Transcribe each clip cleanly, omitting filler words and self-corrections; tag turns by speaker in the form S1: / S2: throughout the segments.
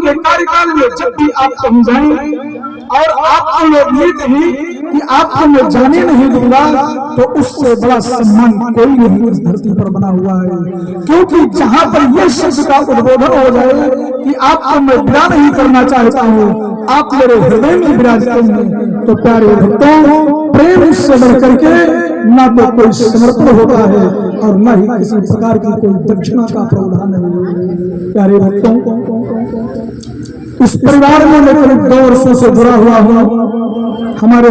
S1: के कार्यकाल में जब भी आप कहीं जाएं और आपको ये उम्मीद नहीं कि आपको मैं जाने नहीं दूंगा, तो उससे बड़ा सम्मान कोई नहीं इस धरती पर बना हुआ है। क्योंकि जहां पर यह शब्द का उद्बोधन हो जाए कि आपको मैं विदा नहीं करना चाहता हूँ, आप मेरे हृदय में विराजते हैं, तो प्यारे भक्तों, प्रेम से बढ़ करके ना तो कोई समर्पण होता है और न ही किसी प्रकार की कोई दक्षिणा का प्रावधान है। प्यारे भक्तों, इस परिवार में मैं करीब 2 वर्षों से जुड़ा हुआ हूँ। हमारे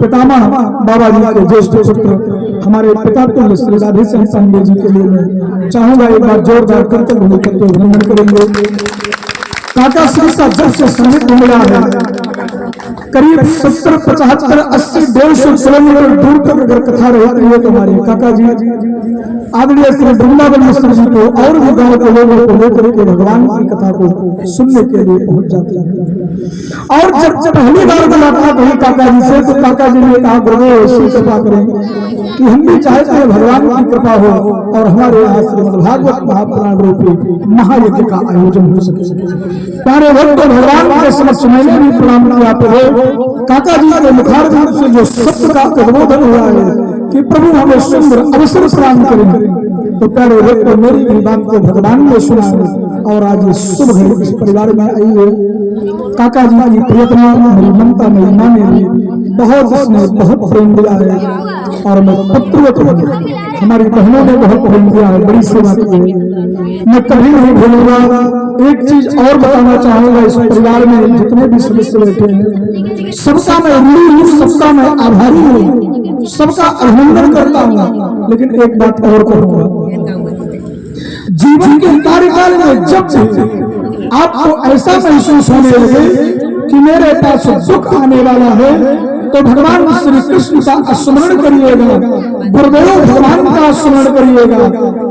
S1: पितामह बाबा जी के ज्येष्ठ पुत्र हमारे पिता तुल्य श्री राधे सिंह पांडे जी के लिए मैं चाहूंगा एक बार जोरदार कर्तव्य करके अभिनंदन करेंगे। काका श्री का जब से सानिध्य मिला है, करीब 70, 75, 80, 150 किलोमीटर दूर तक अगर कथा रहती है तो हमारे काका जी आदरणीय श्री वृंदावन मिश्र जी को और भी गांव के लोगों को लेकर के भगवान की कथा को सुनने के लिए पहुंच जाते हैं। और जब पहली बार मुलाकात हुई काका जी से, तो काका जी ने कहा, गुरुदेव ऐसी कृपा करें कि हम भी चाहते हैं भगवान की कृपा हो और हमारे यहाँ श्रीमद् भागवत महापुराण रूपी महायज्ञ का आयोजन हो सके। प्यारे भक्त, भगवान के समक्ष मैंने भी प्रणाम किया। काका जी के मुखारबिंद से जो सत्य का उद्बोधन हुआ है कि प्रभु हमें सुंदर अवसर प्रदान करेंगे, तो प्यारे भक्त, मेरी भी बात को भगवान ने सुना है और आज ये शुभ घड़ी इस परिवार में आई है। काका जी की प्रियतमा मेरी ममता मेरी मां ने भी बहुत स्नेह बहुत प्रेम दिया है और मैं पुत्रवत हमारी बहनों ने बहुत प्रेम दिया है, बड़ी सेवा की है। मैं कभी नहीं भूलूंगा। एक चीज और बताना चाहूंगा, इस परिवार में जितने भी सदस्य बैठे हैं, सबका मैं ऋणी हूँ, सबका मैं आभारी हूँ, सबका अभिनंदन करता हूँ। लेकिन एक बात और कहूंगा, जीवन के कार्यकाल में जब आपको ऐसा महसूस होने लगे कि मेरे पास दुख आने वाला है, तो भगवान श्री कृष्ण का स्मरण करिएगा, गुरुदेव भगवान का स्मरण करिएगा,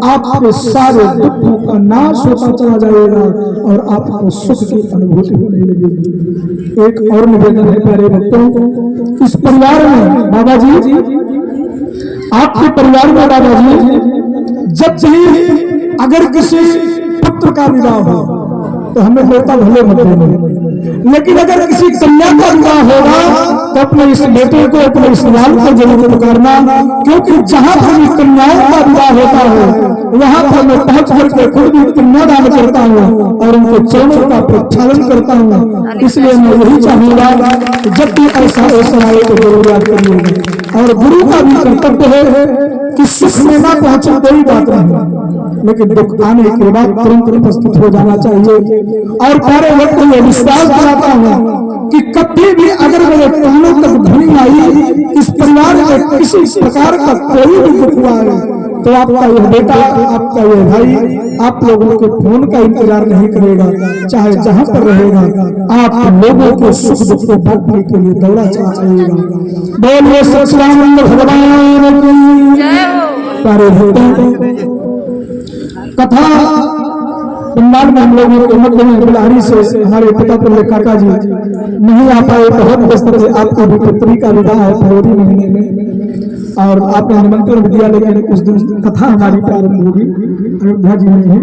S1: आपके सारे दुखों का नाश होता चला जाएगा और आपको सुख की अनुभूति होने लगेगी। एक और निवेदन है प्यारे भक्तों, इस परिवार में बाबा जी, आपके परिवार में बाबा जी, जब भी अगर किसी पुत्र का विवाह हो तो हमें नेता भले मत देना, लेकिन अगर किसी कन्या का विवाह होगा तो अपने इस बेटे को, अपने इस लाल को जरूर पुकारना, क्योंकि जहां पर कन्याओं का विवाह होता है वहां पर मैं पहुंच करके खुद भी कन्यादान करता हूँ और उनके चरणों का प्रक्षालन करता हूँ। इसलिए मैं यही चाहूंगा कि जब भी ऐसा अवसर आए तो जरूर याद करिएगा। और गुरु का भी कर्तव्य है कि सुख में ना पहुंचे कोई बात नहीं, लेकिन दुख आने के बाद तुरंत उपस्थित हो जाना चाहिए। और प्यारे वक्त में विश्वास दिलाता हूँ कि कभी भी अगर मेरे कानों तक ध्वनि आई, इस परिवार में किसी प्रकार का कोई भी दुख हुआ है, तो आपका यह बेटा, आपका यह भाई आप लोगों के फोन का इंतजार नहीं करेगा, चाहे जहां पर रहेगा, आप लोगों के सुख दुख को बांटने के लिए दौड़ा जाएगा। बोलिए सच्चिदानंद भगवान की जय हो। प्यारे भक्तों, कथा बंगाल में हम लोगों के मध्य में बिलारी से हमारे पिता तुल्य काका जी नहीं आ पाए, बहुत व्यस्त थे। आपकी भी पुत्री का विवाह है फरवरी महीने में और आपने निमंत्रण दिया, लेकिन उस दिन कथा हमारी प्रारंभ होगी अयोध्या जी में है।